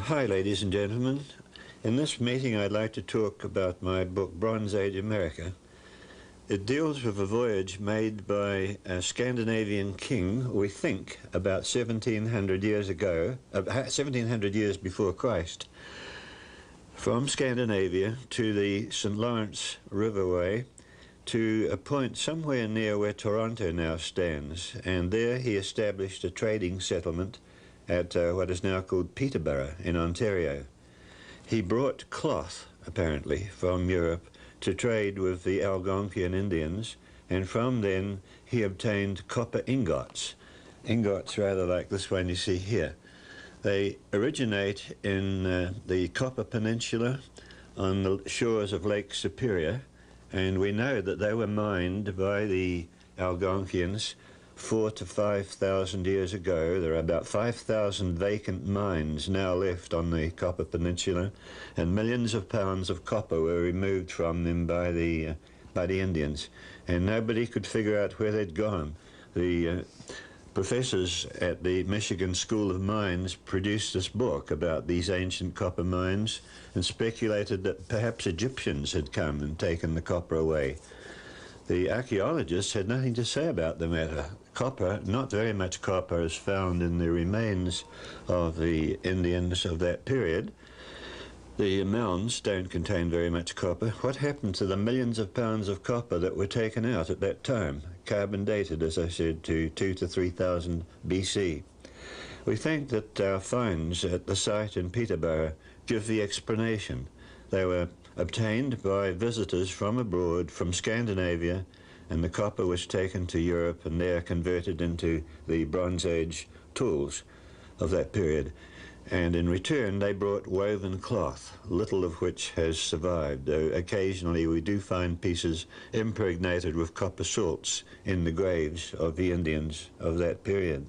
Hi, ladies and gentlemen. In this meeting, I'd like to talk about my book, Bronze Age America. It deals with a voyage made by a Scandinavian king, we think, about 1700 years ago, 1700 years before Christ, from Scandinavia to the St. Lawrence Riverway to a point somewhere near where Toronto now stands, and there he established a trading settlement at what is now called Peterborough in Ontario. He brought cloth, apparently, from Europe to trade with the Algonquian Indians, and from then he obtained copper ingots rather like this one you see here. They originate in the Copper Peninsula on the shores of Lake Superior, and we know that they were mined by the Algonquians 4,000 to 5,000 years ago. There are about 5,000 vacant mines now left on the Copper Peninsula, and millions of pounds of copper were removed from them by the Indians, and nobody could figure out where they'd gone. The professors at the Michigan School of Mines produced this book about these ancient copper mines and speculated that perhaps Egyptians had come and taken the copper away. The archaeologists had nothing to say about the matter. Copper, not very much copper, is found in the remains of the Indians of that period. The mounds don't contain very much copper. What happened to the millions of pounds of copper that were taken out at that time? Carbon dated, as I said, to 2,000 to 3,000 BC. We think that our finds at the site in Peterborough give the explanation. They were obtained by visitors from abroad, from Scandinavia, and the copper was taken to Europe and there converted into the Bronze Age tools of that period. And in return they brought woven cloth, little of which has survived, though occasionally we do find pieces impregnated with copper salts in the graves of the Indians of that period.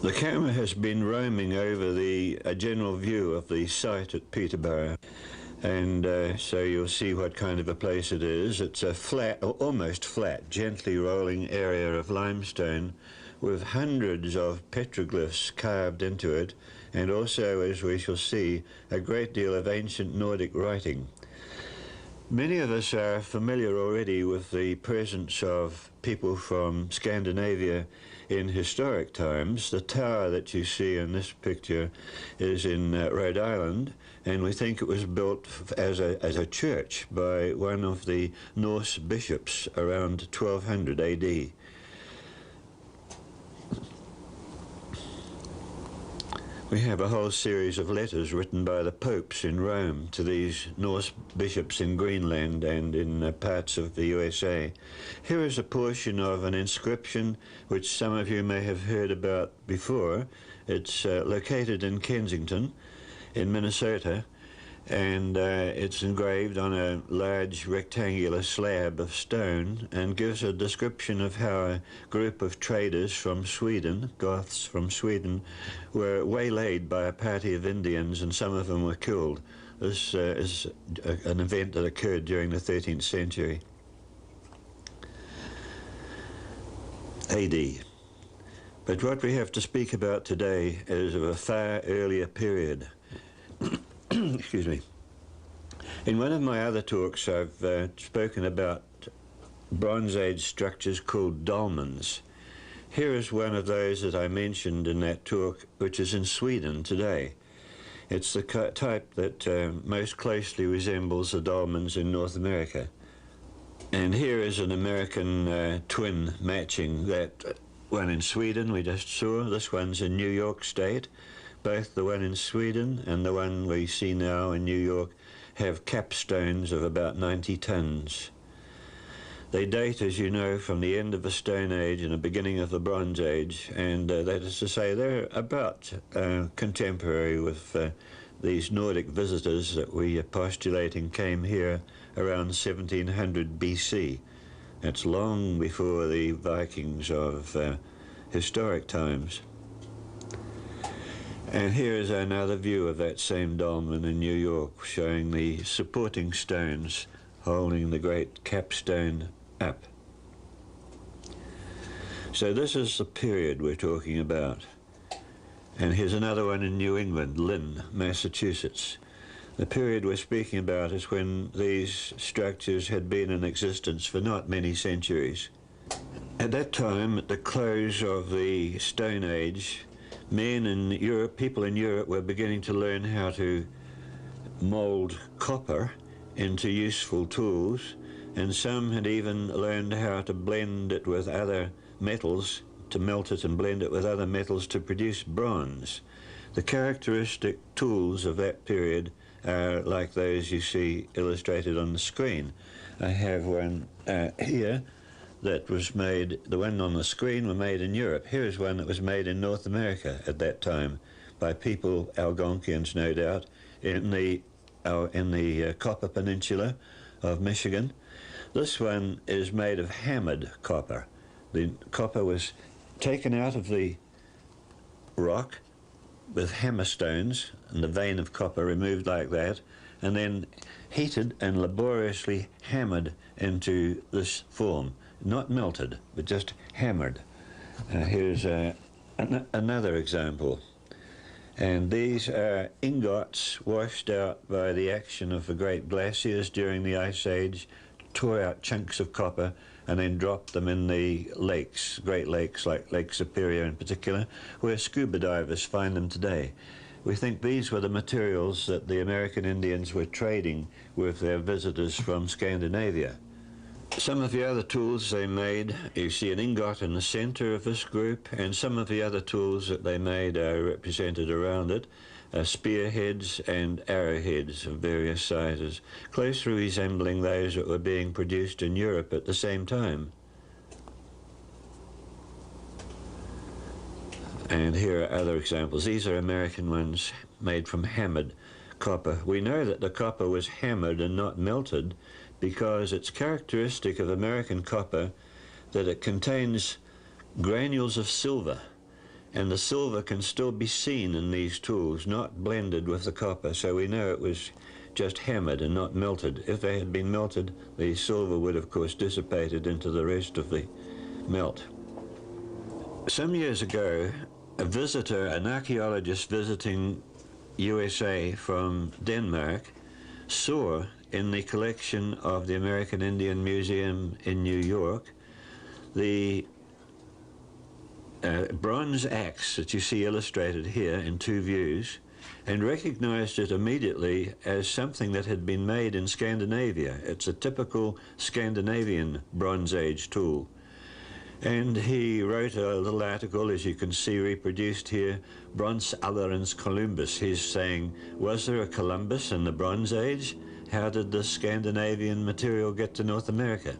The camera has been roaming over a general view of the site at Peterborough, and so you'll see what kind of a place it is. It's a flat, or almost flat, gently rolling area of limestone with hundreds of petroglyphs carved into it, and also, as we shall see, a great deal of ancient Nordic writing. Many of us are familiar already with the presence of people from Scandinavia in historic times. The tower that you see in this picture is in Rhode Island, and we think it was built as a church by one of the Norse bishops around 1200 AD. We have a whole series of letters written by the popes in Rome to these Norse bishops in Greenland and in parts of the USA. Here is a portion of an inscription which some of you may have heard about before. It's located in Kensington, in Minnesota, and it's engraved on a large rectangular slab of stone and gives a description of how a group of traders from Sweden, Goths from Sweden, were waylaid by a party of Indians, and some of them were killed. This is an event that occurred during the 13th century AD. But what we have to speak about today is of a far earlier period. Excuse me. In one of my other talks, I've spoken about Bronze Age structures called dolmens. Here is one of those that I mentioned in that talk, which is in Sweden today. It's the type that most closely resembles the dolmens in North America. And here is an American twin matching that one in Sweden we just saw. This one's in New York State. Both the one in Sweden and the one we see now in New York have capstones of about 90 tons. They date, as you know, from the end of the Stone Age and the beginning of the Bronze Age, and that is to say they're about contemporary with these Nordic visitors that we are postulating came here around 1700 BC. That's long before the Vikings of historic times. And here is another view of that same dolmen in New York, showing the supporting stones holding the great capstone up. So this is the period we're talking about. And here's another one in New England, Lynn, Massachusetts. The period we're speaking about is when these structures had been in existence for not many centuries. At that time, at the close of the Stone Age, men in Europe, people in Europe, were beginning to learn how to mold copper into useful tools, and some had even learned how to blend it with other metals, to melt it and blend it with other metals to produce bronze. The characteristic tools of that period are like those you see illustrated on the screen. I have one here that was made, the one on the screen were made in Europe. Here is one that was made in North America at that time by people, Algonquians no doubt, in the Copper Peninsula of Michigan. This one is made of hammered copper. The copper was taken out of the rock with hammerstones and the vein of copper removed like that, and then heated and laboriously hammered into this form. Not melted, but just hammered. Here's another example. And these are ingots washed out by the action of the great glaciers during the Ice Age, tore out chunks of copper and then dropped them in the lakes, great lakes like Lake Superior in particular, where scuba divers find them today. We think these were the materials that the American Indians were trading with their visitors from Scandinavia. Some of the other tools they made, you see an ingot in the center of this group, and some of the other tools that they made are represented around it, spearheads and arrowheads of various sizes, closely resembling those that were being produced in Europe at the same time. And here are other examples. These are American ones made from hammered copper. We know that the copper was hammered and not melted because it's characteristic of American copper that it contains granules of silver, and the silver can still be seen in these tools, not blended with the copper, so we know it was just hammered and not melted. If they had been melted, the silver would of course dissipated into the rest of the melt. Some years ago, a visitor, an archaeologist visiting USA from Denmark, saw in the collection of the American Indian Museum in New York the bronze axe that you see illustrated here in two views, and recognized it immediately as something that had been made in Scandinavia. It's a typical Scandinavian Bronze Age tool. And he wrote a little article, as you can see reproduced here, Bronzealderens Columbus. He's saying, was there a Columbus in the Bronze Age? How did the Scandinavian material get to North America?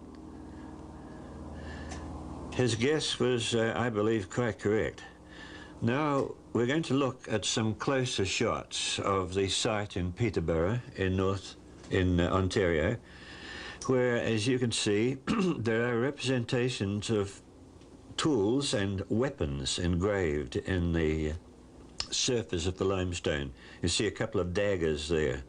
His guess was, I believe, quite correct. Now we're going to look at some closer shots of the site in Peterborough in Ontario, where, as you can see, there are representations of tools and weapons engraved in the surface of the limestone. You see a couple of daggers there.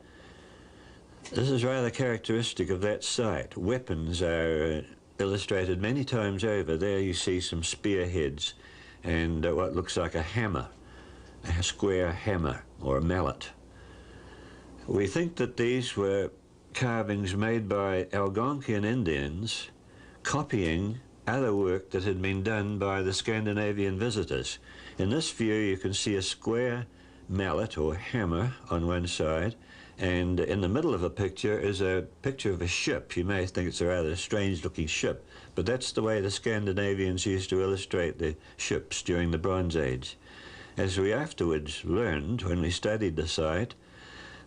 This is rather characteristic of that site. Weapons are illustrated many times over. There you see some spearheads and what looks like a hammer, a square hammer or a mallet. We think that these were carvings made by Algonquian Indians copying other work that had been done by the Scandinavian visitors. In this view you can see a square mallet or hammer on one side, and in the middle of the picture is a picture of a ship. You may think it's a rather strange looking ship, but that's the way the Scandinavians used to illustrate the ships during the Bronze Age. As we afterwards learned when we studied the site,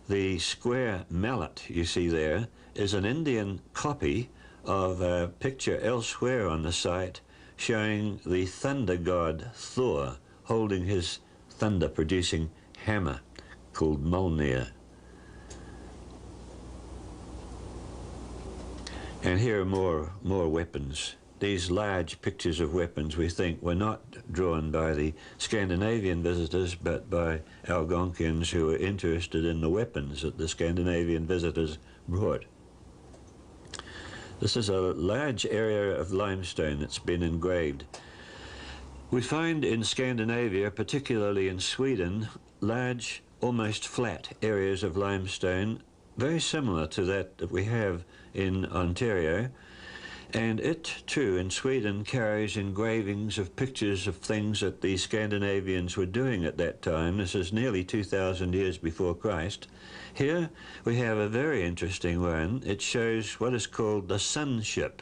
the square mallet you see there is an Indian copy of a picture elsewhere on the site showing the thunder god Thor holding his thunder-producing hammer called Mjolnir. And here are more weapons. These large pictures of weapons, we think, were not drawn by the Scandinavian visitors, but by Algonquians who were interested in the weapons that the Scandinavian visitors brought. This is a large area of limestone that's been engraved. We find in Scandinavia, particularly in Sweden, large, almost flat areas of limestone, very similar to that we have in Ontario. And it, too, in Sweden, carries engravings of pictures of things that the Scandinavians were doing at that time. This is nearly 2,000 years before Christ. Here we have a very interesting one. It shows what is called the sun ship.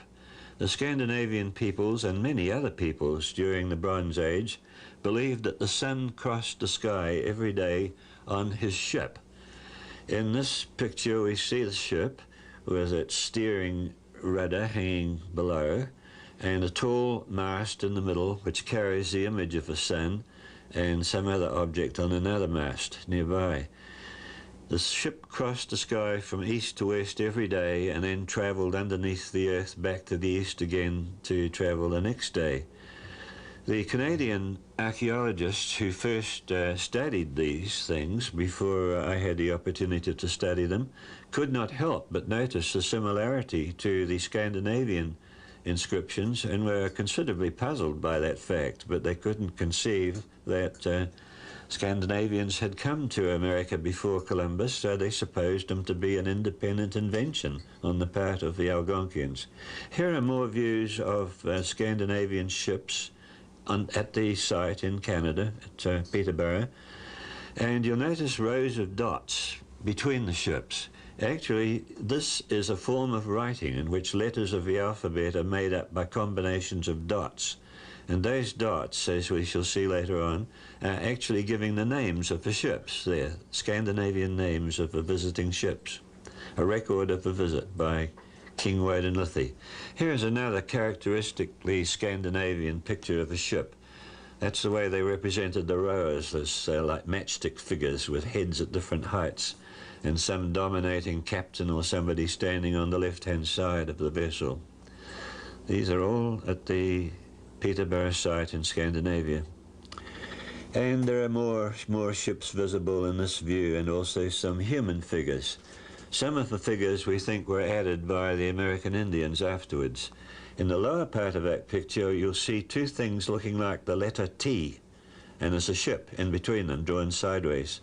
The Scandinavian peoples and many other peoples during the Bronze Age believed that the sun crossed the sky every day on his ship. In this picture we see the ship with its steering rudder hanging below and a tall mast in the middle which carries the image of the sun and some other object on another mast nearby. The ship crossed the sky from east to west every day and then travelled underneath the earth back to the east again to travel the next day. The Canadian archaeologists who first studied these things before I had the opportunity to study them could not help but notice the similarity to the Scandinavian inscriptions and were considerably puzzled by that fact, but they couldn't conceive that Scandinavians had come to America before Columbus, so they supposed them to be an independent invention on the part of the Algonquians. Here are more views of Scandinavian ships at the site in Canada, at Peterborough, and you'll notice rows of dots between the ships. Actually, this is a form of writing in which letters of the alphabet are made up by combinations of dots. And those dots, as we shall see later on, are actually giving the names of the ships there, Scandinavian names of the visiting ships. A record of the visit by King Woden Lithi. Here is another characteristically Scandinavian picture of a ship. That's the way they represented the rowers, as like matchstick figures with heads at different heights, and some dominating captain or somebody standing on the left-hand side of the vessel. These are all at the Peterborough site in Scandinavia. And there are more ships visible in this view, and also some human figures. Some of the figures we think were added by the American Indians afterwards. In the lower part of that picture you'll see two things looking like the letter T, and there's a ship in between them drawn sideways.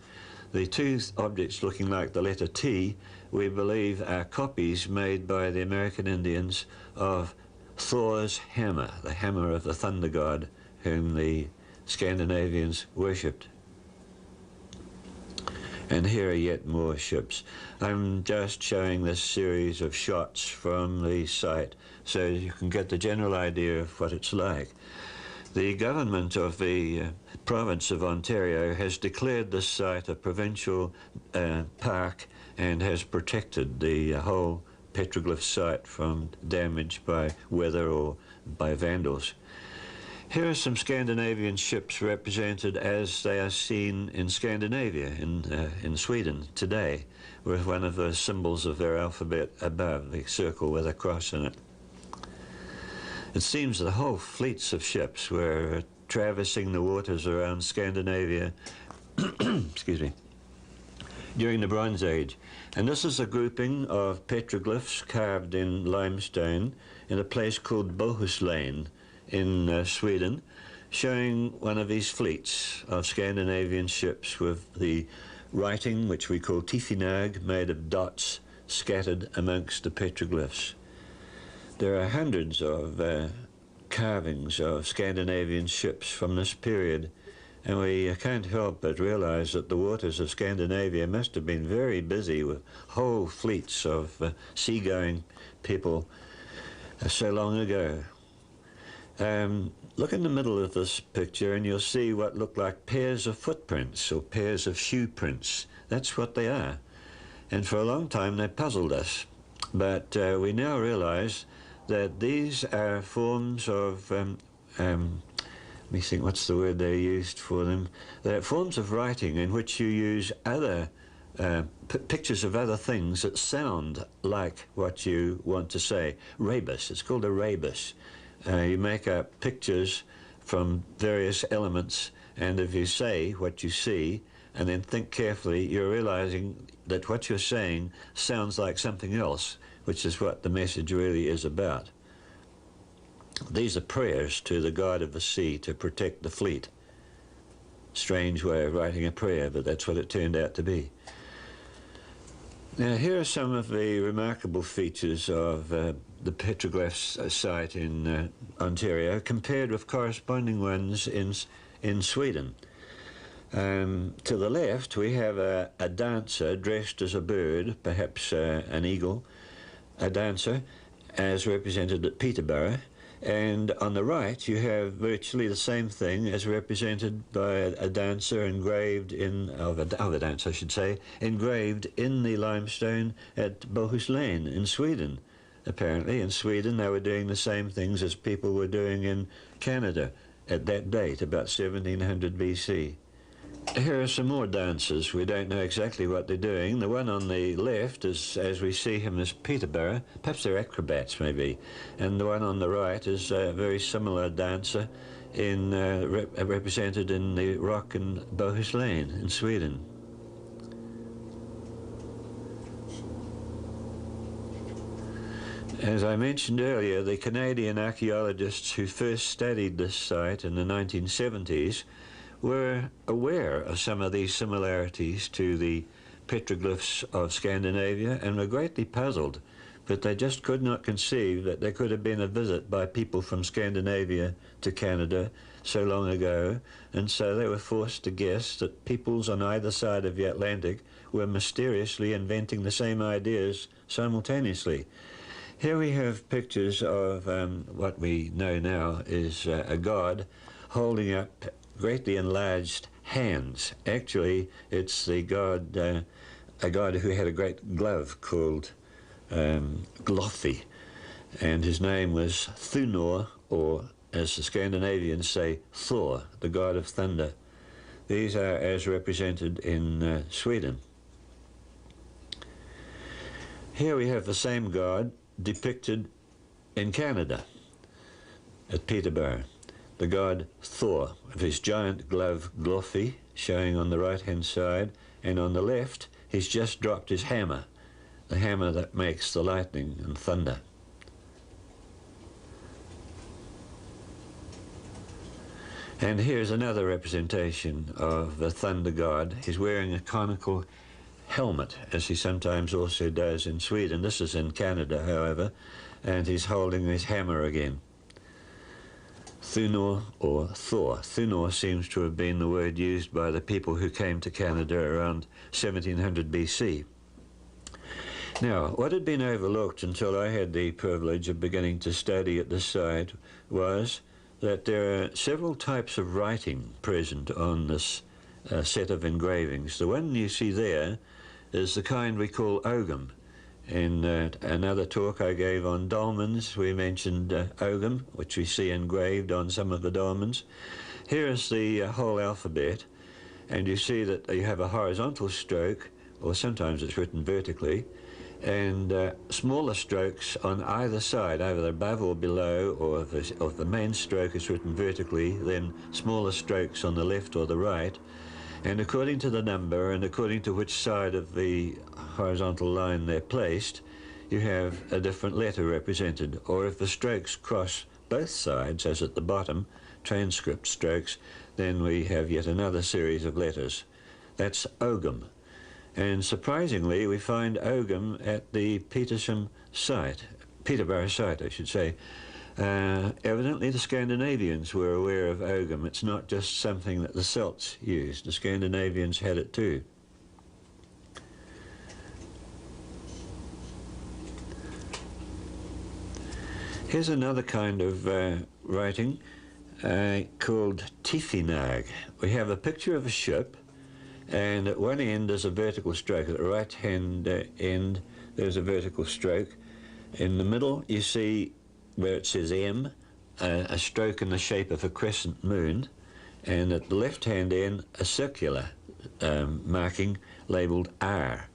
The two objects looking like the letter T we believe are copies made by the American Indians of Thor's hammer, the hammer of the thunder god whom the Scandinavians worshipped. And here are yet more ships. I'm just showing this series of shots from the site so you can get the general idea of what it's like. The government of the province of Ontario has declared this site a provincial park and has protected the whole petroglyph site from damage by weather or by vandals. Here are some Scandinavian ships represented as they are seen in Scandinavia, in Sweden today, with one of the symbols of their alphabet above, the circle with a cross in it. It seems the whole fleets of ships were traversing the waters around Scandinavia excuse me, during the Bronze Age. And this is a grouping of petroglyphs carved in limestone in a place called Bohuslän in Sweden, showing one of these fleets of Scandinavian ships with the writing, which we call tifinag, made of dots scattered amongst the petroglyphs. There are hundreds of carvings of Scandinavian ships from this period, and we can't help but realize that the waters of Scandinavia must have been very busy with whole fleets of seagoing people so long ago. Look in the middle of this picture and you'll see what look like pairs of footprints or pairs of shoe prints. That's what they are. And for a long time they puzzled us. But we now realize that these are forms of, let me think, what's the word they used for them? They're forms of writing in which you use other pictures of other things that sound like what you want to say. Rebus, it's called a rebus. You make up pictures from various elements, and if you say what you see and then think carefully, you're realizing that what you're saying sounds like something else, which is what the message really is about. These are prayers to the god of the sea to protect the fleet. Strange way of writing a prayer, but that's what it turned out to be. Now, here are some of the remarkable features of the petroglyphs site in Ontario compared with corresponding ones in Sweden. To the left, we have a dancer dressed as a bird, perhaps an eagle, a dancer, as represented at Peterborough. And on the right, you have virtually the same thing as represented by a dancer engraved of a dancer, I should say, engraved in the limestone at Bohuslän in Sweden. Apparently, in Sweden, they were doing the same things as people were doing in Canada at that date, about 1700 BC. Here are some more dancers. We don't know exactly what they're doing. The one on the left, is, as we see him, is Peterborough. Perhaps they're acrobats, maybe. And the one on the right is a very similar dancer represented in the rock in Bohuslän in Sweden. As I mentioned earlier, the Canadian archaeologists who first studied this site in the 1970s were aware of some of these similarities to the petroglyphs of Scandinavia and were greatly puzzled, but they just could not conceive that there could have been a visit by people from Scandinavia to Canada so long ago, and so they were forced to guess that peoples on either side of the Atlantic were mysteriously inventing the same ideas simultaneously. Here we have pictures of what we know now is a god holding up greatly enlarged hands. Actually, it's the god, a god who had a great glove called Glothi, and his name was Thunor, or as the Scandinavians say, Thor, the god of thunder. These are as represented in Sweden. Here we have the same god depicted in Canada at Peterborough. The god Thor, with his giant glove Glothi, showing on the right-hand side, and on the left, he's just dropped his hammer, the hammer that makes the lightning and thunder. And here's another representation of the thunder god. He's wearing a conical helmet, as he sometimes also does in Sweden. This is in Canada, however, and he's holding his hammer again. Thunor or Thor. Thunor seems to have been the word used by the people who came to Canada around 1700 BC. Now, what had been overlooked until I had the privilege of beginning to study at this site was that there are several types of writing present on this set of engravings. The one you see there is the kind we call Ogham. In another talk I gave on dolmens, we mentioned Ogham, which we see engraved on some of the dolmens. Here is the whole alphabet, and you see that you have a horizontal stroke, or sometimes it's written vertically, and smaller strokes on either side, either above or below, or if the main stroke is written vertically, then smaller strokes on the left or the right. And according to the number and according to which side of the horizontal line they're placed, you have a different letter represented. Or if the strokes cross both sides, as at the bottom, transcript strokes, then we have yet another series of letters. That's Ogham. And surprisingly, we find Ogham at the Peterborough site, I should say. Evidently the Scandinavians were aware of Ogham. It's not just something that the Celts used. The Scandinavians had it too. Here's another kind of writing called Tifinag. We have a picture of a ship, and at one end there's a vertical stroke. At the right-hand end there's a vertical stroke. In the middle you see where it says M, a stroke in the shape of a crescent moon, and at the left-hand end a circular marking labelled R.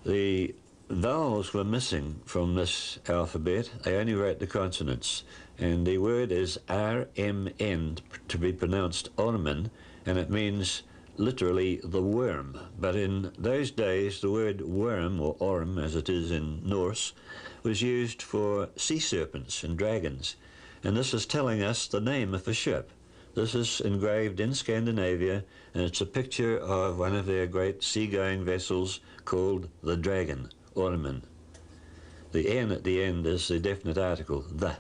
The vowels were missing from this alphabet. They only wrote the consonants, and the word is RMN, to be pronounced Ormen, and it means literally the worm. But in those days the word worm, or orm as it is in Norse, was used for sea serpents and dragons, and this is telling us the name of a ship. This is engraved in Scandinavia, and it's a picture of one of their great seagoing vessels called the Dragon, Ormen. The N at the end is the definite article, the.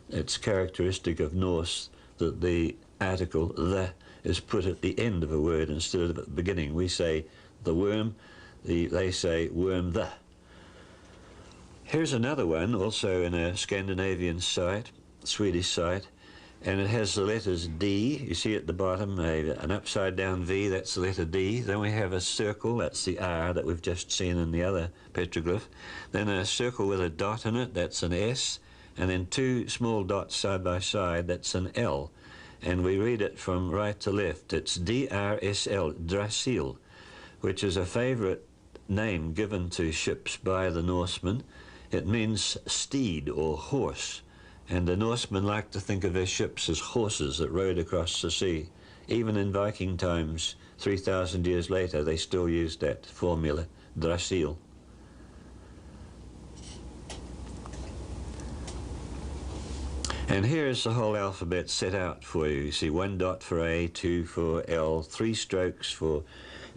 It's characteristic of Norse that the article, the, is put at the end of a word instead of at the beginning. We say the worm, they say worm the. Here's another one, also in a Scandinavian site, Swedish site, and it has the letters D. You see at the bottom an upside down V, that's the letter D. Then we have a circle, that's the R that we've just seen in the other petroglyph. Then a circle with a dot in it, that's an S. And then two small dots side by side, that's an L. And we read it from right to left. It's D-R-S-L, Drasil, which is a favorite name given to ships by the Norsemen. It means steed or horse. And the Norsemen liked to think of their ships as horses that rode across the sea. Even in Viking times, 3,000 years later, they still used that formula, Drasil. And here's the whole alphabet set out for you. You see 1 dot for A, 2 for L, 3 strokes for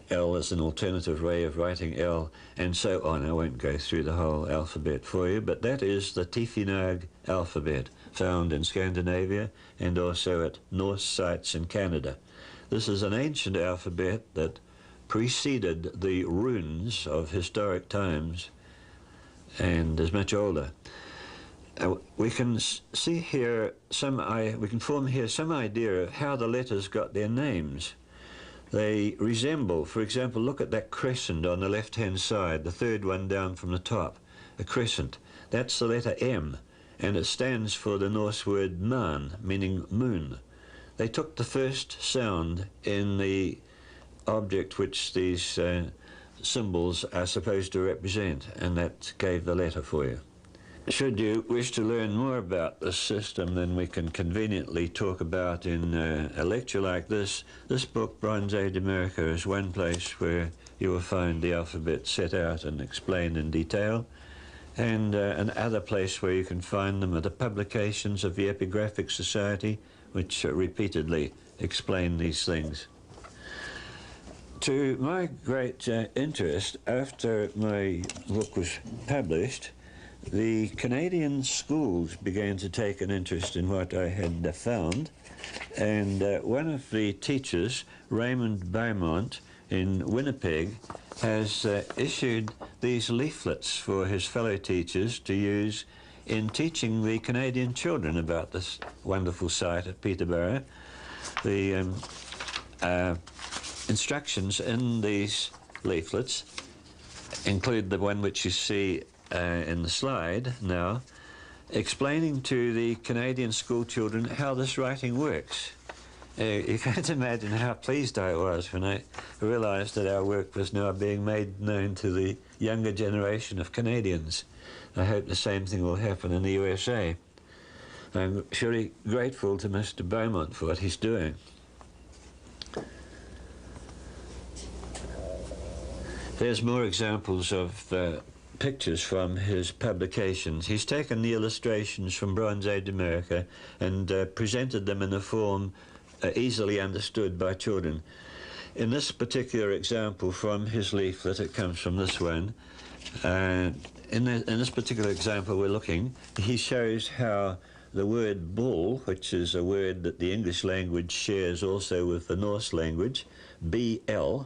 L as an alternative way of writing L, and so on. I won't go through the whole alphabet for you, but that is the Tifinagh alphabet, found in Scandinavia and also at Norse sites in Canada. This is an ancient alphabet that preceded the runes of historic times and is much older. We can see here we can form here some idea of how the letters got their names. They resemble, for example, look at that crescent on the left-hand side, the third one down from the top, a crescent. That's the letter M, and it stands for the Norse word man, meaning moon. They took the first sound in the object which these symbols are supposed to represent, and that gave the letter for you. Should you wish to learn more about this system than we can conveniently talk about in a lecture like this, this book, Bronze Age America, is one place where you will find the alphabet set out and explained in detail, and another place where you can find them are the publications of the Epigraphic Society, which repeatedly explain these things. To my great interest, after my book was published, the Canadian schools began to take an interest in what I had found, and one of the teachers, Raymond Beaumont in Winnipeg, has issued these leaflets for his fellow teachers to use in teaching the Canadian children about this wonderful site at Peterborough. The instructions in these leaflets include the one which you see in the slide now, explaining to the Canadian school children how this writing works. You can't imagine how pleased I was when I realized that our work was now being made known to the younger generation of Canadians. I hope the same thing will happen in the USA. I'm surely grateful to Mr. Beaumont for what he's doing. There's more examples of pictures from his publications. He's taken the illustrations from Bronze Age America and presented them in a form easily understood by children. In this particular example from his leaflet, it comes from this one, in this particular example we're looking, he shows how the word bull, which is a word that the English language shares also with the Norse language, BL,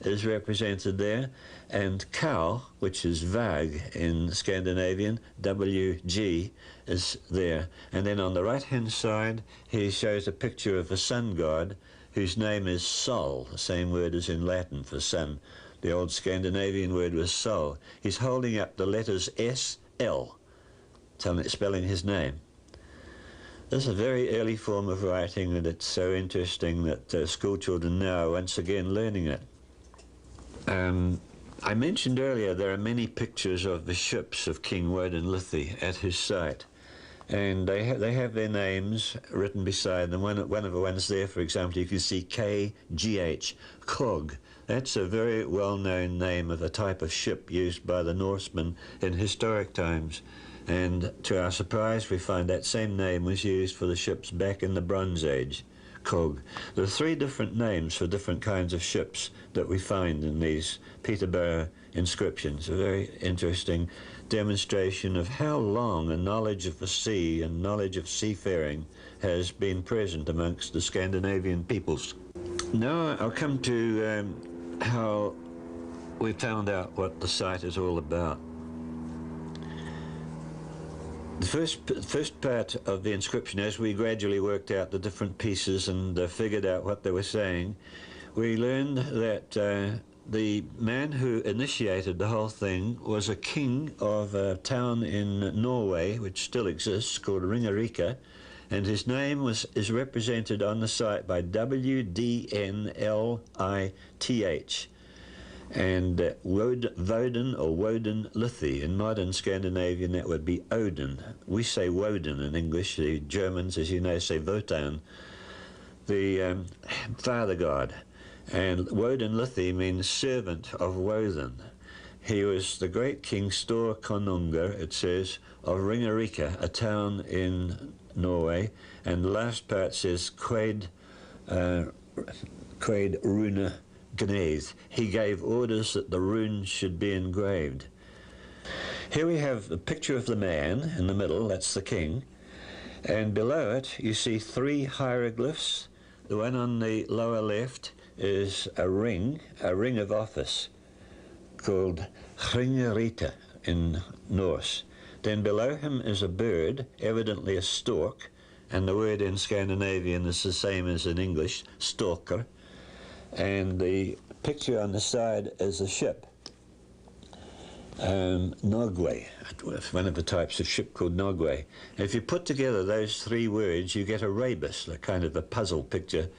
is represented there, and cow, which is vag in Scandinavian, WG, is there. And then on the right-hand side, he shows a picture of a sun god whose name is Sol, the same word as in Latin for sun. The old Scandinavian word was Sol. He's holding up the letters SL, spelling his name. This is a very early form of writing, and it's so interesting that school children now are once again learning it. I mentioned earlier there are many pictures of the ships of King Woden Lithi at his site, and they have their names written beside them. One of the ones there, for example, you can see KGH, Krog. That's a very well-known name of a type of ship used by the Norsemen in historic times, And to our surprise, we find that same name was used for the ships back in the Bronze Age, cog. There are 3 different names for different kinds of ships that we find in these Peterborough inscriptions. A very interesting demonstration of how long a knowledge of the sea and knowledge of seafaring has been present amongst the Scandinavian peoples. Now I'll come to how we found out what the site is all about. The first part of the inscription, as we gradually worked out the different pieces and figured out what they were saying, we learned that the man who initiated the whole thing was a king of a town in Norway, which still exists, called Ringerike, and his name is represented on the site by W-D-N-L-I-T-H. And Woden or Woden Lithi. In modern Scandinavian, that would be Odin. We say Woden in English. The Germans, as you know, say Wotan, the father god. And Woden Lithi means servant of Woden. He was the great king Stor Konungur, it says, of Ringerike, a town in Norway. And the last part says Quaid Rune Gneiz. He gave orders that the runes should be engraved. Here we have a picture of the man in the middle, that's the king, and below it you see 3 hieroglyphs. The one on the lower left is a ring of office called Hringerita in Norse. Then below him is a bird, evidently a stork, and the word in Scandinavian is the same as in English, storker. And the picture on the side is a ship, Nogwe, one of the types of ship called Nogwe. If you put together those 3 words, you get a rebus, a kind of a puzzle picture,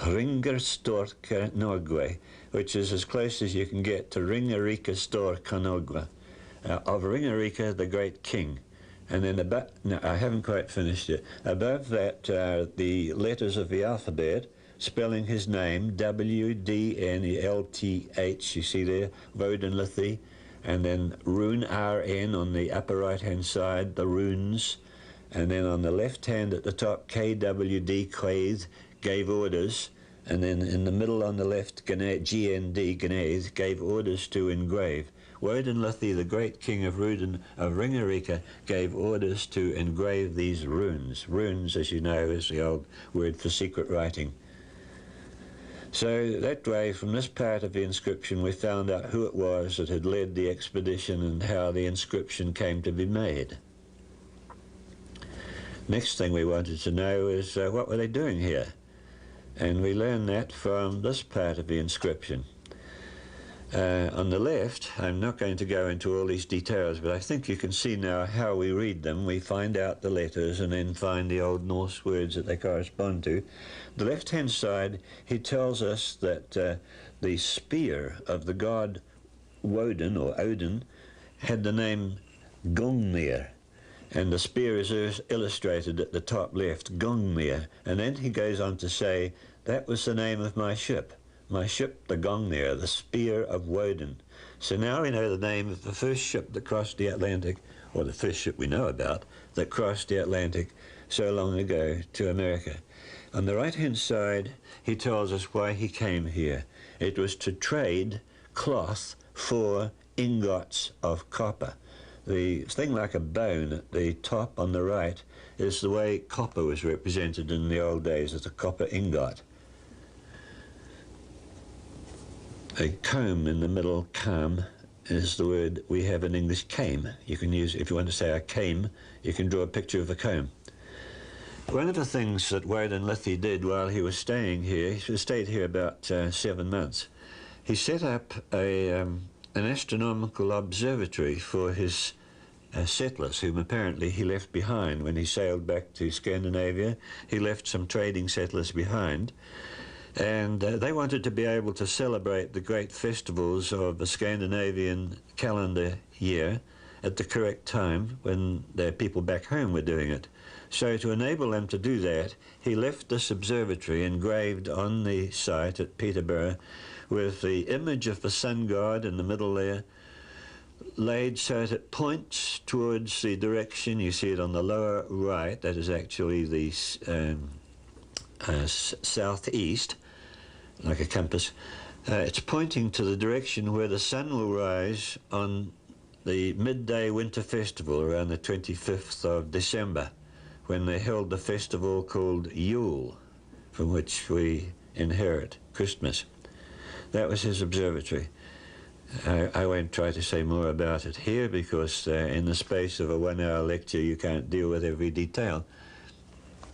Ringerstorka Nogwe, which is as close as you can get to Ringerike Stor Konungr, of Ringerike, the great king. And then above, no, I haven't quite finished yet. Above that are the letters of the alphabet, spelling his name, W-D-N-E-L-T-H, you see there, Woden Lithi, and then rune R-N on the upper right-hand side, the runes, and then on the left hand at the top, K-W-D, Quaid, gave orders, and then in the middle on the left, G-N-D, Gneiz, gave orders to engrave. Woden Lithi, the great king of Ringerike, gave orders to engrave these runes. Runes, as you know, is the old word for secret writing. So that way, from this part of the inscription, we found out who it was that had led the expedition and how the inscription came to be made. Next thing we wanted to know is what were they doing here? And we learned that from this part of the inscription. On the left, I'm not going to go into all these details, but I think you can see now how we read them. We find out the letters and then find the Old Norse words that they correspond to. The left-hand side, he tells us that the spear of the god Woden, or Odin, had the name Gungnir, and the spear is illustrated at the top left, Gungnir. And then he goes on to say, that was the name of my ship. My ship, the Gungnir, the Spear of Woden. So now we know the name of the first ship that crossed the Atlantic, or the first ship we know about, that crossed the Atlantic so long ago to America. On the right-hand side, he tells us why he came here. It was to trade cloth for ingots of copper. The thing like a bone at the top on the right is the way copper was represented in the old days as a copper ingot. A comb in the middle, kam, is the word we have in English, came. You can use, if you want to say I came, you can draw a picture of a comb. One of the things that Woden Lithi did while he was staying here, he stayed here about 7 months, he set up an astronomical observatory for his settlers, whom apparently he left behind when he sailed back to Scandinavia. He left some trading settlers behind. And they wanted to be able to celebrate the great festivals of the Scandinavian calendar year at the correct time when their people back home were doing it. So to enable them to do that, he left this observatory engraved on the site at Peterborough with the image of the sun god in the middle there, laid so that it points towards the direction. You see it on the lower right. That is actually the southeast, like a compass. It's pointing to the direction where the sun will rise on the midday winter festival around the 25th of December, when they held the festival called Yule, from which we inherit Christmas. That was his observatory. I won't try to say more about it here because in the space of a 1-hour lecture you can't deal with every detail.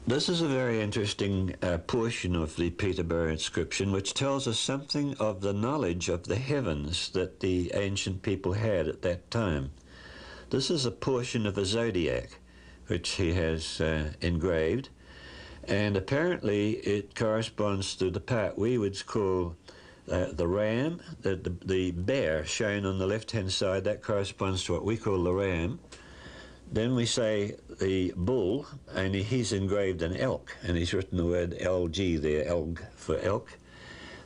This is a very interesting portion of the Peterborough inscription, which tells us something of the knowledge of the heavens that the ancient people had at that time. This is a portion of a zodiac which he has engraved, and apparently it corresponds to the part we would call the ram. The bear shown on the left-hand side, that corresponds to what we call the ram. Then we say the bull, and he's engraved an elk, and he's written the word LG there, elg for elk.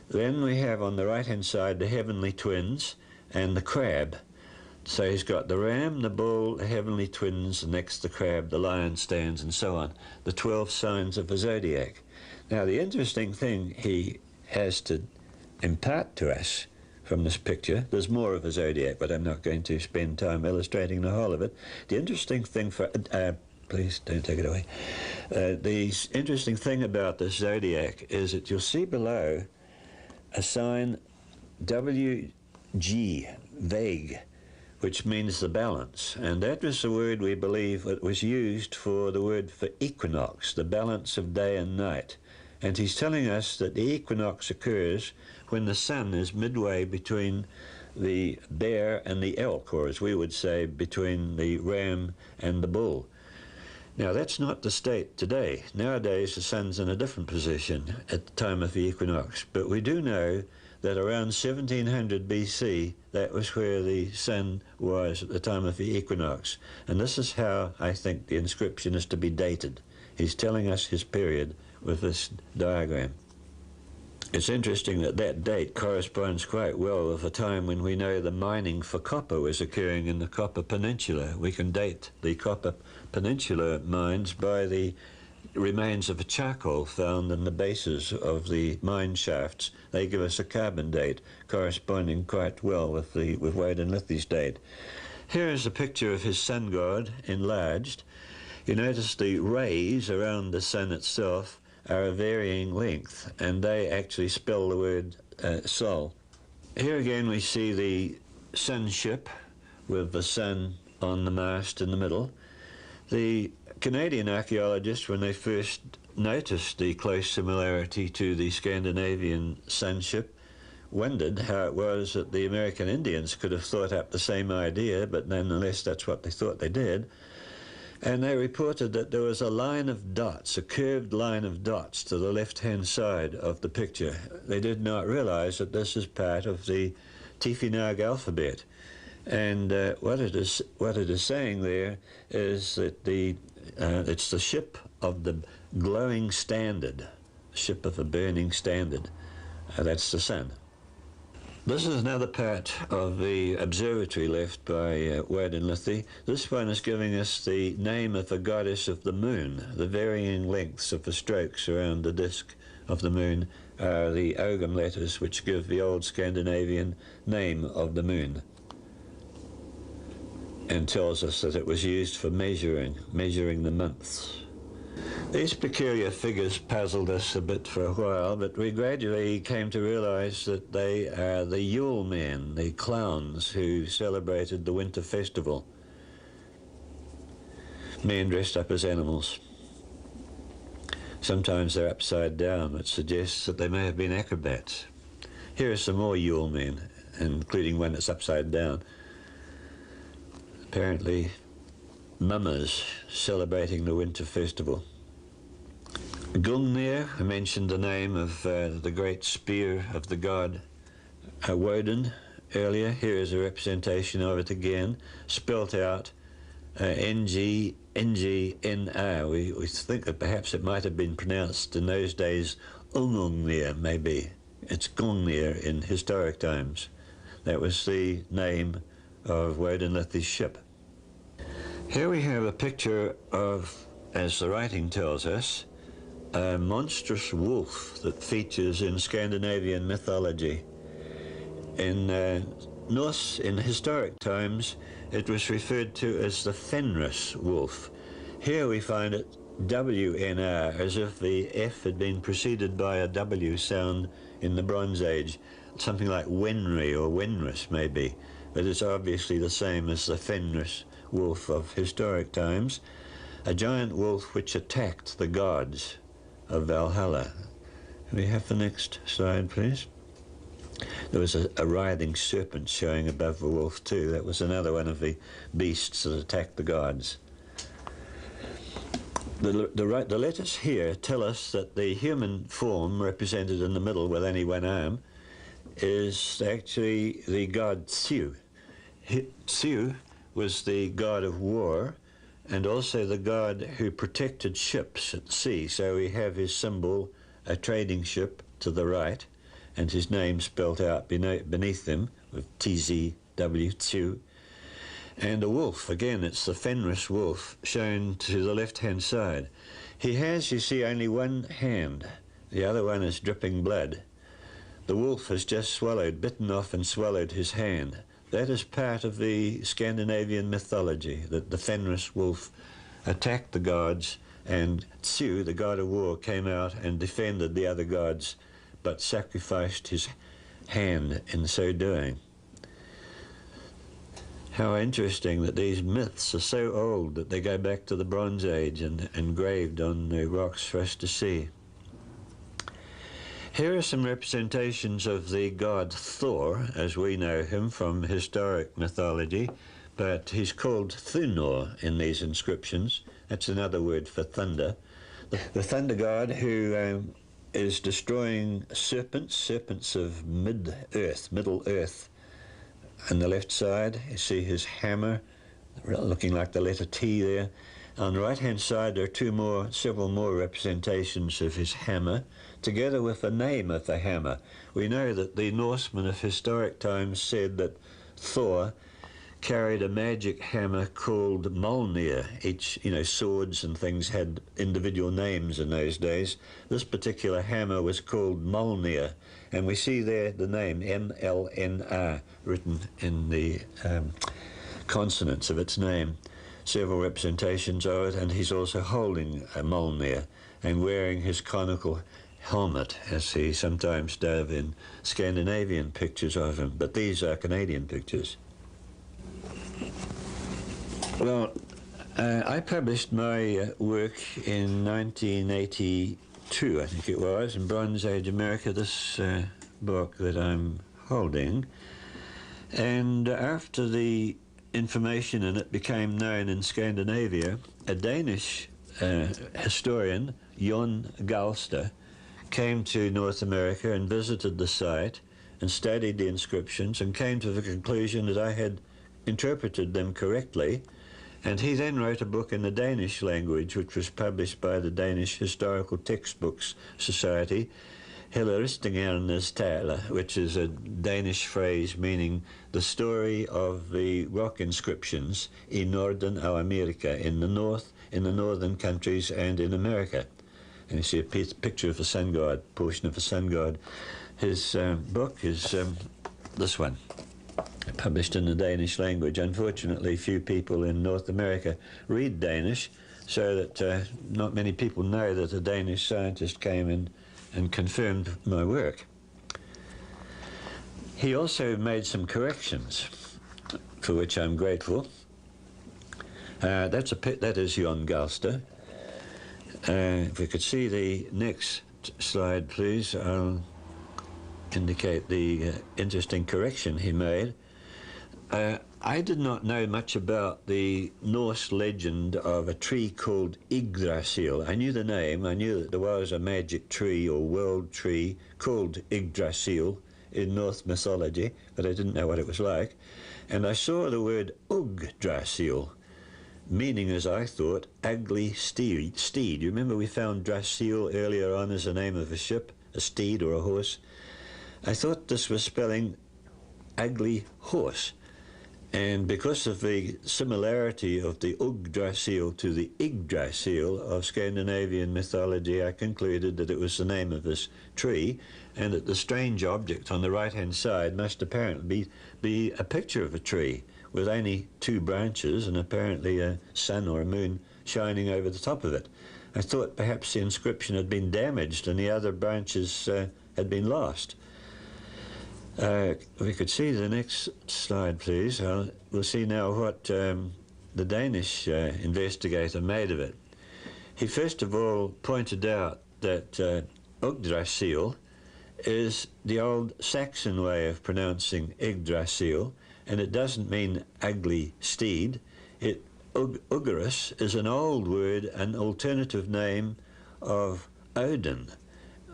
Then we have on the right-hand side the heavenly twins and the crab. So he's got the ram, the bull, the heavenly twins, and next the crab, the lion stands, and so on. The 12 signs of the zodiac. Now the interesting thing he has to impart to us from this picture, there's more of a zodiac, but I'm not going to spend time illustrating the whole of it. The interesting thing for, please don't take it away. The interesting thing about this zodiac is that you'll see below a sign WG, vague, which means the balance. And that was the word we believe that was used for the word for equinox, the balance of day and night. And he's telling us that the equinox occurs when the sun is midway between the bear and the elk, or as we would say, between the ram and the bull. Now that's not the state today. Nowadays the sun's in a different position at the time of the equinox, but we do know that around 1700 BC, that was where the sun was at the time of the equinox. And this is how I think the inscription is to be dated. He's telling us his period with this diagram. It's interesting that that date corresponds quite well with a time when we know the mining for copper was occurring in the Copper Peninsula. We can date the Copper Peninsula mines by the remains of charcoal found in the bases of the mine shafts. They give us a carbon date corresponding quite well with Wade and Lithey's date. Here is a picture of his sun god enlarged. You notice the rays around the sun itself are of varying length, and they actually spell the word sol. Here again we see the sun ship with the sun on the mast in the middle. The Canadian archaeologists, when they first noticed the close similarity to the Scandinavian sun ship, wondered how it was that the American Indians could have thought up the same idea, but nonetheless that's what they thought they did. And they reported that there was a line of dots, a curved line of dots to the left-hand side of the picture. They did not realize that this is part of the Tifinagh alphabet. And what it is saying there is that it's the ship of the glowing standard, ship of a burning standard. That's the sun. This is another part of the observatory left by Wade and Lithey. This one is giving us the name of the goddess of the moon. The varying lengths of the strokes around the disk of the moon are the Ogham letters, which give the old Scandinavian name of the moon, and tells us that it was used for measuring the months. These peculiar figures puzzled us a bit for a while, but we gradually came to realize that they are the Yule men, the clowns who celebrated the winter festival. Men dressed up as animals. Sometimes they're upside down, which suggests that they may have been acrobats. Here are some more Yule men, including one that's upside down. Apparently mummers celebrating the winter festival. Gungnir, I mentioned the name of the great spear of the god Woden earlier. Here is a representation of it again, spelt out N-G-N-R. We think that perhaps it might have been pronounced in those days Ungungnir, maybe. It's Gungnir in historic times. That was the name of Woden-Lethy's ship. Here we have a picture of, as the writing tells us, a monstrous wolf that features in Scandinavian mythology. In historic times, it was referred to as the Fenris wolf. Here we find it WNR, as if the F had been preceded by a W sound in the Bronze Age, something like Wenry or Wenris maybe, but it's obviously the same as the Fenris wolf of historic times, a giant wolf which attacked the gods of Valhalla. Can we have the next slide, please? There was a writhing serpent showing above the wolf too. That was another one of the beasts that attacked the gods. The letters here tell us that the human form, represented in the middle with only one arm, is actually the god Siu. Siu was the god of war and also the god who protected ships at sea. So we have his symbol, a trading ship, to the right, and his name spelt out beneath them with TZW, Siu. And a wolf, again, it's the Fenris wolf, shown to the left-hand side. He has, you see, only one hand. The other one is dripping blood. The wolf has just bitten off and swallowed his hand. That is part of the Scandinavian mythology, that the Fenris wolf attacked the gods, and Siu, the god of war, came out and defended the other gods, but sacrificed his hand in so doing. How interesting that these myths are so old that they go back to the Bronze Age and engraved on the rocks for us to see. Here are some representations of the god Thor, as we know him from historic mythology, but he's called Thunor in these inscriptions. That's another word for thunder. The thunder god who is destroying serpents of Middle Earth. On the left side, you see his hammer, looking like the letter T there. On the right-hand side, there are several more representations of his hammer, together with the name of the hammer. We know that the Norsemen of historic times said that Thor carried a magic hammer called Mjolnir. Each, swords and things had individual names in those days. This particular hammer was called Mjolnir, and we see there the name MLNR written in the consonants of its name. Several representations of it, and he's also holding a Mjolnir and wearing his conical helmet, as he sometimes does in Scandinavian pictures of him, but these are Canadian pictures. Well, I published my work in 1982, I think it was, in Bronze Age America, this book that I'm holding. And after the information in it became known in Scandinavia, a Danish historian, Jon Galster, came to North America and visited the site and studied the inscriptions and came to the conclusion that I had interpreted them correctly. And he then wrote a book in the Danish language, which was published by the Danish Historical Textbooks Society, Hilleristningernes Tale, which is a Danish phrase meaning the story of the rock inscriptions in Norden av Amerika, in the north, in the northern countries, and in America. And you see a picture of the sun god, portion of the sun god. His book is this one, published in the Danish language. Unfortunately, few people in North America read Danish, so that not many people know that a Danish scientist came in and confirmed my work. He also made some corrections, for which I'm grateful. That is Jon Galster. If we could see the next slide, please, I'll indicate the interesting correction he made. I did not know much about the Norse legend of a tree called Yggdrasil. I knew the name. I knew that there was a magic tree or world tree called Yggdrasil in Norse mythology, but I didn't know what it was like. And I saw the word Ugdrasil, meaning, as I thought, ugly steed. You remember we found Drasil earlier on as the name of a ship, a steed or a horse? I thought this was spelling ugly horse. And because of the similarity of the Yggdrasil to the Yggdrasil of Scandinavian mythology, I concluded that it was the name of this tree, and that the strange object on the right-hand side must apparently be a picture of a tree with only two branches and apparently a sun or a moon shining over the top of it. I thought perhaps the inscription had been damaged and the other branches had been lost. We could see the next slide, please. We'll see now what the Danish investigator made of it. He first of all pointed out that Yggdrasil is the old Saxon way of pronouncing Yggdrasil, and it doesn't mean ugly steed. Ugarus is an old word, an alternative name of Odin,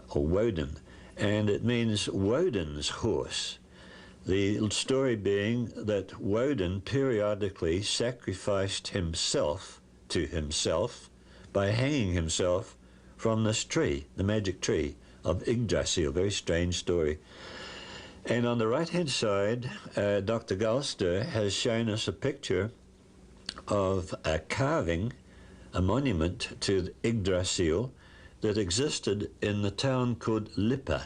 or Woden, and it means Woden's horse. The story being that Woden periodically sacrificed himself to himself by hanging himself from this tree, the magic tree of Yggdrasil. Very strange story. And on the right-hand side, Dr. Galster has shown us a picture of a carving, a monument to Yggdrasil that existed in the town called Lippe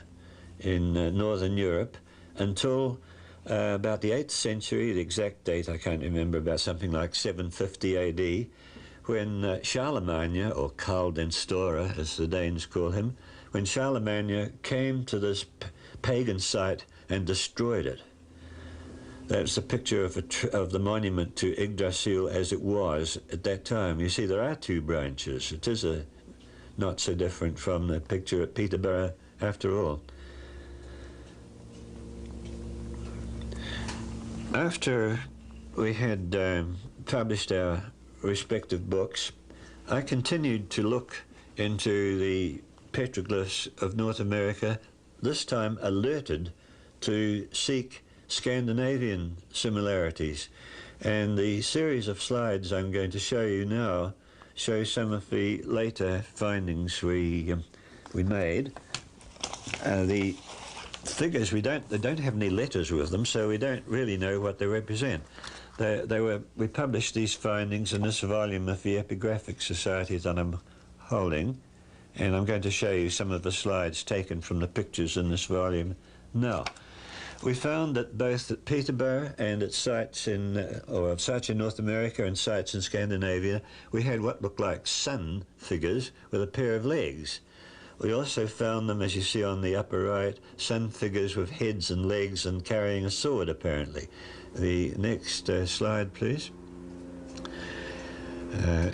in northern Europe until about the 8th century, the exact date I can't remember, about something like 750 AD, when Charlemagne, or Karl den Store as the Danes call him, when Charlemagne came to this pagan site and destroyed it. That's a picture of the monument to Yggdrasil as it was at that time. You see, there are two branches. It is not so different from the picture at Peterborough after all. After we had published our respective books, I continued to look into the petroglyphs of North America, this time alerted to seek Scandinavian similarities. And the series of slides I'm going to show you now show some of the later findings we made. The figures, they don't have any letters with them, so we don't really know what they represent. We published these findings in this volume of the Epigraphic Society that I'm holding, and I'm going to show you some of the slides taken from the pictures in this volume now. We found that both at Peterborough and at sites in North America and sites in Scandinavia, we had what looked like sun figures with a pair of legs. We also found them, as you see on the upper right, sun figures with heads and legs and carrying a sword, apparently. The next slide, please.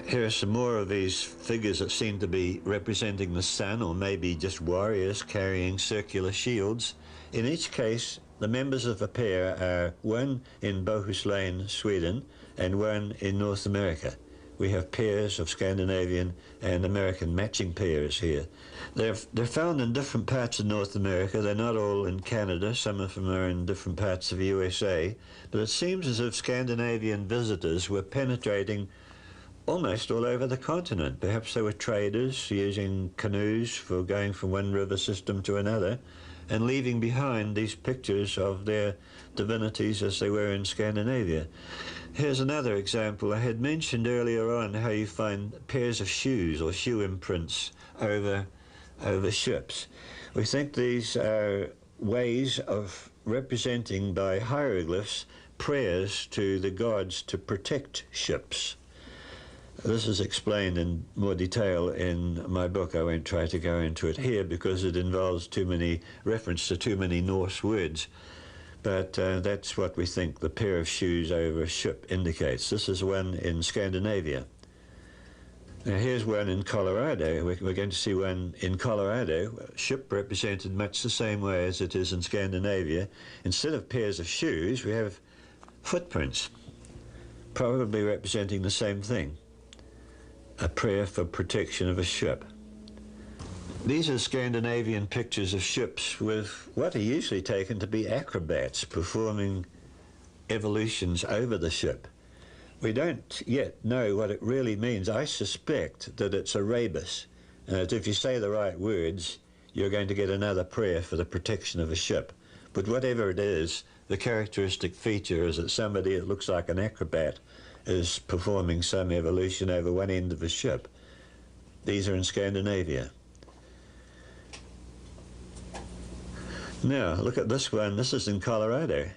Here are some more of these figures that seem to be representing the sun, or maybe just warriors carrying circular shields. In each case, the members of a pair are one in Bohuslän, Sweden, and one in North America. We have pairs of Scandinavian and American matching pairs here. They're found in different parts of North America. They're not all in Canada. Some of them are in different parts of the USA. But it seems as if Scandinavian visitors were penetrating almost all over the continent. Perhaps they were traders using canoes for going from one river system to another, and leaving behind these pictures of their divinities as they were in Scandinavia. Here's another example. I had mentioned earlier on how you find pairs of shoes or shoe imprints over ships. We think these are ways of representing by hieroglyphs prayers to the gods to protect ships. This is explained in more detail in my book. I won't try to go into it here because it involves reference to too many Norse words. But that's what we think the pair of shoes over a ship indicates. This is one in Scandinavia. Now here's one in Colorado. We're going to see one in Colorado, a ship represented much the same way as it is in Scandinavia. Instead of pairs of shoes, we have footprints, probably representing the same thing. A prayer for protection of a ship. These are Scandinavian pictures of ships with what are usually taken to be acrobats performing evolutions over the ship. We don't yet know what it really means. I suspect that it's a rebus, and that if you say the right words, you're going to get another prayer for the protection of a ship. But whatever it is, the characteristic feature is that somebody that looks like an acrobat is performing some evolution over one end of a ship. These are in Scandinavia. Now, look at this one. This is in Colorado.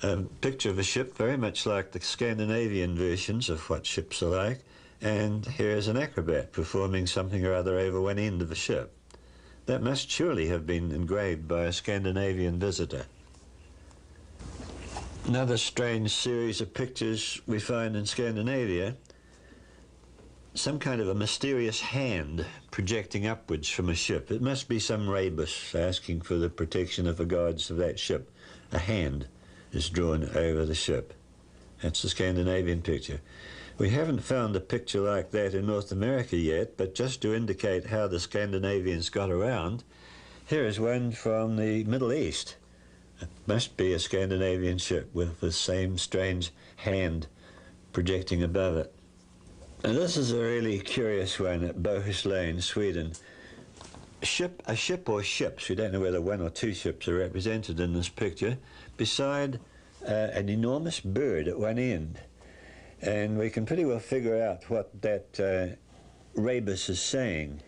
A picture of a ship very much like the Scandinavian versions of what ships are like. And here's an acrobat performing something or other over one end of a ship. That must surely have been engraved by a Scandinavian visitor. Another strange series of pictures we find in Scandinavia, some kind of a mysterious hand projecting upwards from a ship. It must be some rebus asking for the protection of the gods of that ship. A hand is drawn over the ship. That's the Scandinavian picture. We haven't found a picture like that in North America yet, but just to indicate how the Scandinavians got around, here is one from the Middle East. It must be a Scandinavian ship with the same strange hand projecting above it. And this is a really curious one at Bohuslän, Sweden. A ship or ships, we don't know whether one or two ships are represented in this picture, beside an enormous bird at one end. And we can pretty well figure out what that rebus is saying.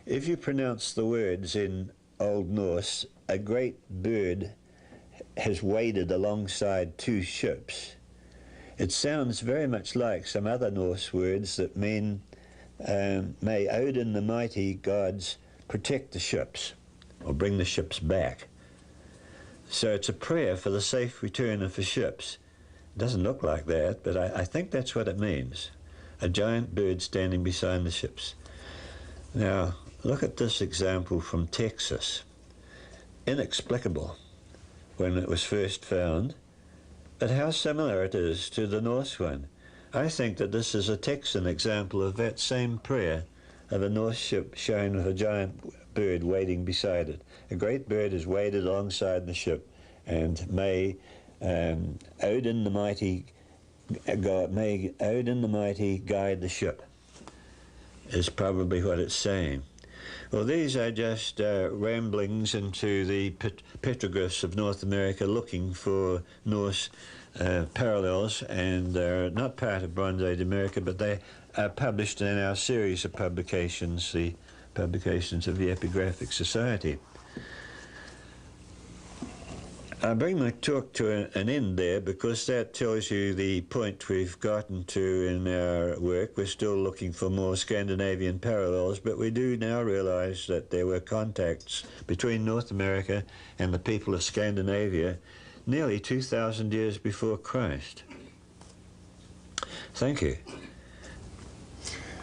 If you pronounce the words in Old Norse, a great bird has waded alongside two ships. It sounds very much like some other Norse words that mean, may Odin the mighty gods protect the ships, or bring the ships back. So it's a prayer for the safe return of the ships. It doesn't look like that, but I think that's what it means. A giant bird standing beside the ships. Now, look at this example from Texas. Inexplicable when it was first found, but how similar it is to the Norse one. I think that this is a Texan example of that same prayer of a Norse ship shown with a giant bird wading beside it. A great bird has waded alongside the ship, and may Odin the mighty guide the ship, is probably what it's saying. Well, these are just ramblings into the petroglyphs of North America looking for Norse parallels, and they're not part of Bronze Age America, but they are published in our series of publications, the publications of the Epigraphic Society. I bring my talk to an end there because that tells you the point we've gotten to in our work. We're still looking for more Scandinavian parallels, but we do now realize that there were contacts between North America and the people of Scandinavia nearly 2,000 years before Christ. Thank you.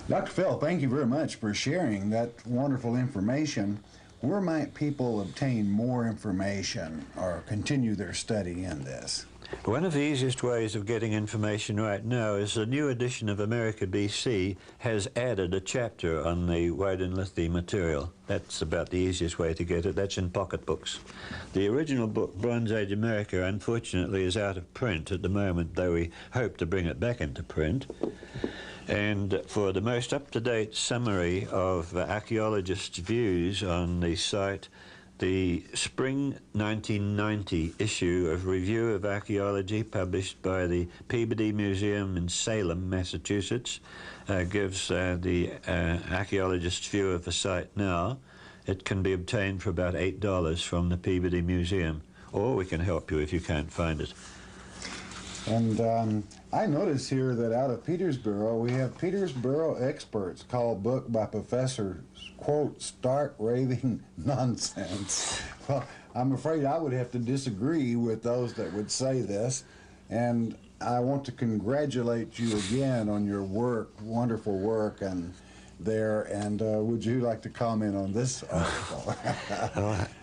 Dr. Phil, thank you very much for sharing that wonderful information. Where might people obtain more information or continue their study in this? One of the easiest ways of getting information right now is the new edition of America BC has added a chapter on the Woden Lithy material. That's about the easiest way to get it. That's in pocketbooks. The original book, Bronze Age America, unfortunately is out of print at the moment, though we hope to bring it back into print. And for the most up-to-date summary of archaeologists' views on the site, the spring 1990 issue of Review of Archaeology, published by the Peabody Museum in Salem, Massachusetts, gives the archaeologist's view of the site now. It can be obtained for about $8 from the Peabody Museum, or we can help you if you can't find it. And I notice here that out of Petersboro, we have Petersboro Experts, called book by Professor, quote, stark raving nonsense. Well, I'm afraid I would have to disagree with those that would say this. And I want to congratulate you again on your work, wonderful work, and would you like to comment on this article?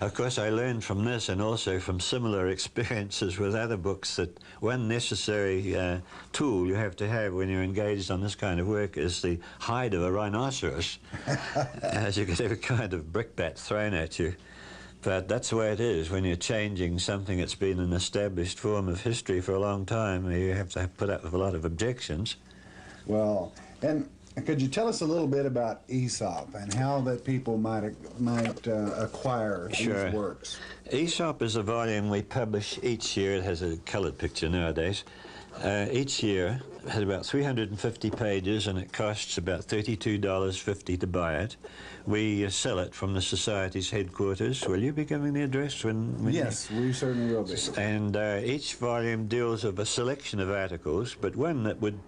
Of course, I learned from this and also from similar experiences with other books that one necessary tool you have to have when you're engaged on this kind of work is the hide of a rhinoceros, as you get every kind of brickbat thrown at you. But that's the way it is when you're changing something that's been an established form of history for a long time. You have to put up with a lot of objections. Well, and Could you tell us a little bit about Aesop and how that people might acquire Sure. these works? Aesop is a volume we publish each year. It has a colored picture nowadays. Each year it has about 350 pages, and it costs about $32.50 to buy it. We sell it from the Society's headquarters. Will you be giving the address when Yes, we certainly will be. And each volume deals with a selection of articles, but one that would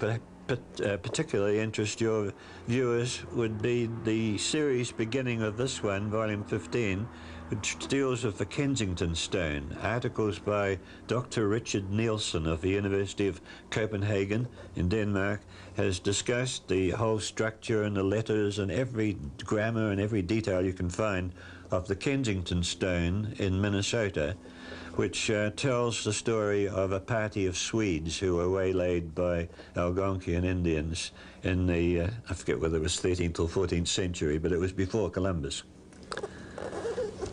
particularly interest your viewers would be the series beginning of this one, volume 15, which deals with the Kensington Stone. Articles by Dr. Richard Nielsen of the University of Copenhagen in Denmark has discussed the whole structure and the letters and every grammar and every detail you can find of the Kensington Stone in Minnesota, which tells the story of a party of Swedes who were waylaid by Algonquian Indians in the, I forget whether it was 13th or 14th century, but it was before Columbus.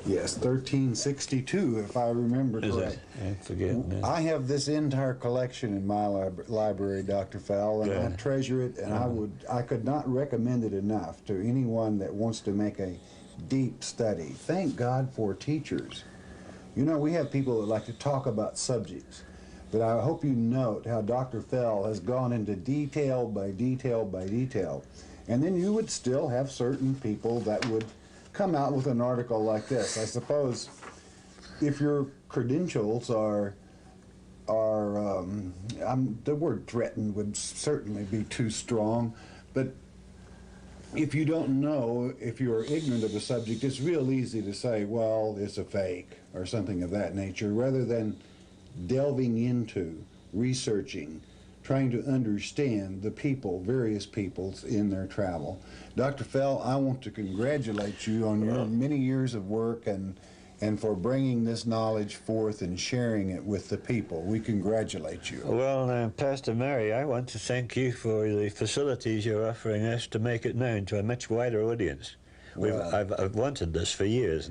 Yes, 1362, if I remember Is correct. it? I forget now. I have this entire collection in my library, Dr. Fell, and I Good. treasure it, and I could not recommend it enough to anyone that wants to make a deep study. Thank God for teachers. You know, we have people that like to talk about subjects, but I hope you note how Dr. Fell has gone into detail by detail by detail, and then you would still have certain people that would come out with an article like this. I suppose if your credentials are the word threatened would certainly be too strong, but if you don't know, if you're ignorant of the subject, it's real easy to say, well, it's a fake or something of that nature, rather than delving into, researching, trying to understand the people, various peoples in their travel. Dr. Fell, I want to congratulate you on your many years of work and for bringing this knowledge forth and sharing it with the people. We congratulate you. Well, Pastor Murray, I want to thank you for the facilities you're offering us to make it known to a much wider audience. Well, I've wanted this for years.